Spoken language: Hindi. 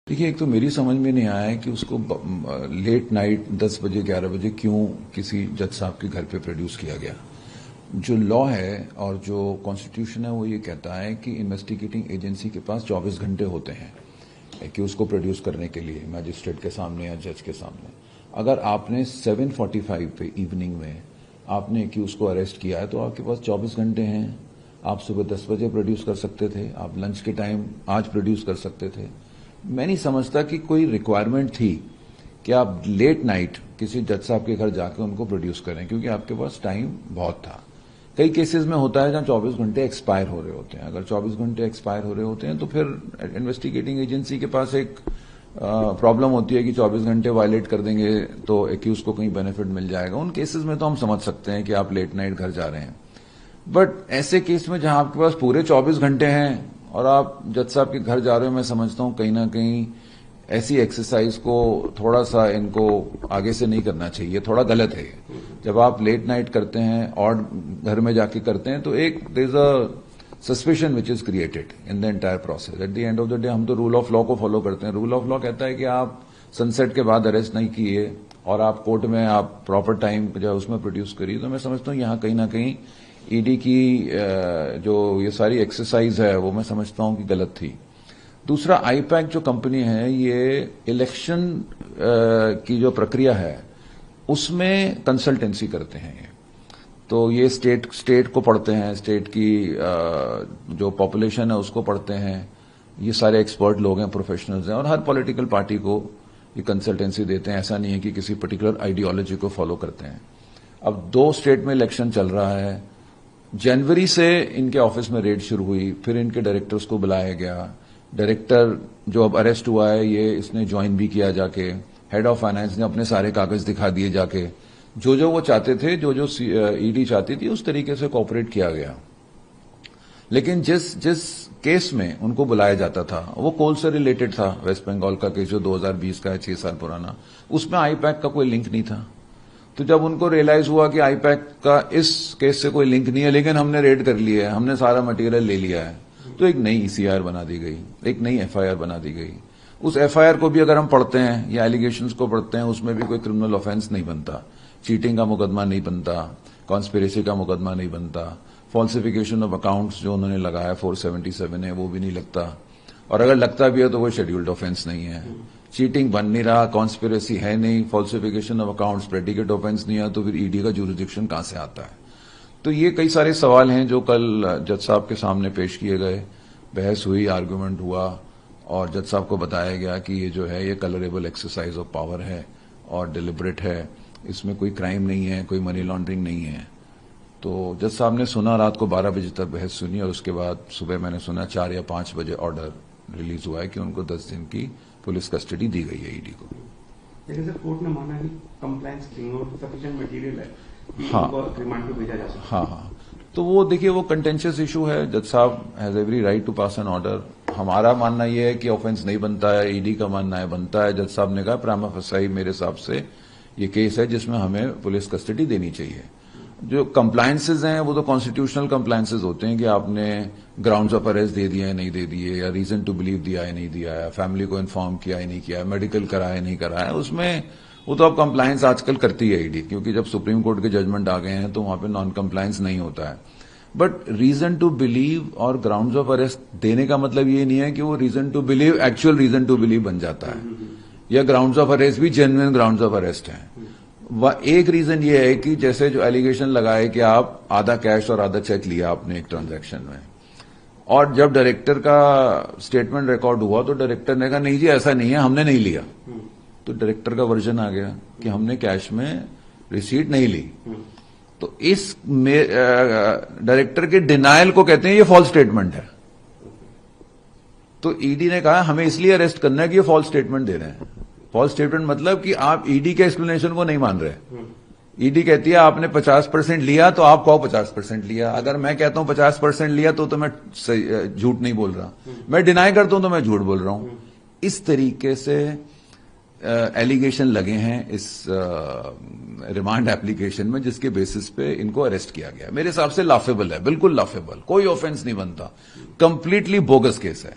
देखिए, एक तो मेरी समझ में नहीं आया है कि उसको लेट नाइट 10 बजे 11 बजे क्यों किसी जज साहब के घर पे प्रोड्यूस किया गया। जो लॉ है और जो कॉन्स्टिट्यूशन है वो ये कहता है कि इन्वेस्टिगेटिंग एजेंसी के पास 24 घंटे होते हैं कि उसको प्रोड्यूस करने के लिए मैजिस्ट्रेट के सामने या जज के सामने। अगर आपने 7:45 पे इवनिंग में आपने कि उसको अरेस्ट किया है तो आपके पास 24 घंटे हैं। आप सुबह 10 बजे प्रोड्यूस कर सकते थे, आप लंच के टाइम आज प्रोड्यूस कर सकते थे। मैं नहीं समझता कि कोई रिक्वायरमेंट थी कि आप लेट नाइट किसी जज साहब के घर जाकर उनको प्रोड्यूस करें, क्योंकि आपके पास टाइम बहुत था। कई केसेस में होता है जहां 24 घंटे एक्सपायर हो रहे होते हैं। अगर 24 घंटे एक्सपायर हो रहे होते हैं तो फिर इन्वेस्टिगेटिंग एजेंसी के पास एक प्रॉब्लम होती है कि 24 घंटे वायलेट कर देंगे तो एक्यूज को कहीं बेनिफिट मिल जाएगा। उन केसेस में तो हम समझ सकते हैं कि आप लेट नाइट घर जा रहे हैं, बट ऐसे केस में जहां आपके पास पूरे 24 घंटे हैं और आप जज साहब के घर जा रहे हो, मैं समझता हूं कहीं ना कहीं ऐसी एक्सरसाइज को थोड़ा सा इनको आगे से नहीं करना चाहिए, थोड़ा गलत है। जब आप लेट नाइट करते हैं और घर में जाके करते हैं तो एक there is a suspicion which is created in the entire process. At the end of the day हम तो रूल ऑफ लॉ को फॉलो करते हैं। रूल ऑफ लॉ कहता है कि आप सनसेट के बाद अरेस्ट नहीं किए और आप कोर्ट में आप प्रॉपर टाइम जो उसमें प्रोड्यूस करिए। तो मैं समझता हूं यहां कहीं ना कहीं ईडी की जो ये सारी एक्सरसाइज है वो मैं समझता हूं कि गलत थी। दूसरा, आईपैक जो कंपनी है ये इलेक्शन की जो प्रक्रिया है उसमें कंसल्टेंसी करते हैं। ये तो ये स्टेट को पढ़ते हैं, स्टेट की जो पॉपुलेशन है उसको पढ़ते हैं। ये सारे एक्सपर्ट लोग हैं, प्रोफेशनल्स हैं और हर पॉलिटिकल पार्टी को ये कंसल्टेंसी देते हैं। ऐसा नहीं है कि किसी पर्टिकुलर आइडियोलॉजी को फॉलो करते हैं। अब 2 स्टेट में इलेक्शन चल रहा है। जनवरी से इनके ऑफिस में रेड शुरू हुई, फिर इनके डायरेक्टर्स को बुलाया गया। डायरेक्टर जो अब अरेस्ट हुआ है ये इसने ज्वाइन भी किया जाके। हेड ऑफ फाइनेंस ने अपने सारे कागज दिखा दिए जाके। जो वो चाहते थे, जो ईडी चाहती थी उस तरीके से कोऑपरेट किया गया। लेकिन जिस केस में उनको बुलाया जाता था वो कोल से रिलेटेड था। वेस्ट बंगाल का केस जो 2020 का है, 6 साल पुराना, उसमें आईपैक का कोई लिंक नहीं था। तो जब उनको रियलाइज हुआ कि आईपैक का इस केस से कोई लिंक नहीं है लेकिन हमने रेड कर लिया है, हमने सारा मटेरियल ले लिया है, तो एक नई ईसीआर बना दी गई, एक नई एफआईआर बना दी गई। उस एफआईआर को भी अगर हम पढ़ते हैं या एलिगेशंस को पढ़ते हैं उसमें भी कोई क्रिमिनल ऑफेंस नहीं बनता, चीटिंग का मुकदमा नहीं बनता, कॉन्स्पिरेसी का मुकदमा नहीं बनता, फॉल्सिफिकेशन ऑफ अकाउंट्स जो उन्होंने लगाया 477 है वो भी नहीं लगता, और अगर लगता भी है तो कोई शेड्यूल्ड ऑफेंस नहीं है। चीटिंग बन नहीं रहा, कॉन्स्पिरेसी है नहीं, falsification of accounts predicate offence नहीं है, तो फिर ईडी का जुरिडिक्शन कहां से आता है। तो ये कई सारे सवाल हैं जो कल जज साहब के सामने पेश किए गए, बहस हुई, आर्गुमेंट हुआ और जज साहब को बताया गया कि ये जो है ये कलरेबल एक्सरसाइज ऑफ पावर है और डिलिबरेट है, इसमें कोई क्राइम नहीं है, कोई मनी लॉन्ड्रिंग नहीं है। तो जज साहब ने सुना, रात को 12 बजे तक बहस सुनी और उसके बाद सुबह मैंने सुना 4 या 5 बजे ऑर्डर रिलीज हुआ है कि उनको 10 दिन की पुलिस कस्टडी दी गई है ईडी को। लेकिन सर कोर्ट ने माना कि कंप्लायंस सफिशिएंट मटेरियल है कि हाँ, उनको रिमांड पे भेजा जा सकता है। हाँ, तो वो देखिए वो कंटेंशियस इशू है। जज साहब has every right to pass an order. हमारा मानना यह है कि ऑफेंस नहीं बनता है, ईडी का मानना है बनता है। जज साहब ने कहा प्रामा फसाई मेरे हिसाब से ये केस है जिसमें हमें पुलिस कस्टडी देनी चाहिए। जो कंप्लायंसेज हैं वो तो कॉन्स्टिट्यूशनल कंप्लायंसेज होते हैं कि आपने ग्राउंड्स ऑफ अरेस्ट दे दिया है नहीं दे दिए, या रीजन टू बिलीव दिया है नहीं दिया है, फैमिली को इन्फॉर्म किया है नहीं किया है, मेडिकल कराया नहीं कराया, उसमें वो तो अब कंप्लायंस आजकल करती है ईडी, क्योंकि जब सुप्रीम कोर्ट के जजमेंट आ गए हैं तो वहां पे नॉन कंप्लायंस नहीं होता है। बट रीजन टू बिलीव और ग्राउंड्स ऑफ अरेस्ट देने का मतलब ये नहीं है कि वो reason to believe actual reason to believe बन जाता है, या ग्राउंड्स ऑफ अरेस्ट भी जेन्युइन ग्राउंड्स ऑफ अरेस्ट है। एक रीजन ये है कि जैसे जो एलिगेशन लगाए कि आप आधा कैश और आधा चेक लिया आपने एक ट्रांजैक्शन में, और जब डायरेक्टर का स्टेटमेंट रिकॉर्ड हुआ तो डायरेक्टर ने कहा नहीं जी ऐसा नहीं है, हमने नहीं लिया। तो डायरेक्टर का वर्जन आ गया कि हमने कैश में रिसीट नहीं ली। तो इस डायरेक्टर के डिनायल को कहते हैं ये फॉल्स स्टेटमेंट है। तो ईडी ने कहा हमें इसलिए अरेस्ट करना है कि ये फॉल्स स्टेटमेंट दे रहे हैं। फॉल्स स्टेटमेंट मतलब कि आप ईडी के एक्सप्लेनेशन को नहीं मान रहे। ईडी कहती है आपने 50% लिया तो आप कहो 50% लिया। अगर मैं कहता हूं 50% लिया तो मैं झूठ नहीं बोल रहा, मैं डिनाई करता हूं तो मैं झूठ बोल रहा हूं। इस तरीके से एलिगेशन लगे हैं इस रिमांड एप्लीकेशन में, जिसके बेसिस पे इनको अरेस्ट किया गया। मेरे हिसाब से लाफेबल है, बिल्कुल लाफेबल, कोई ऑफेंस नहीं बनता, कंप्लीटली बोगस केस है।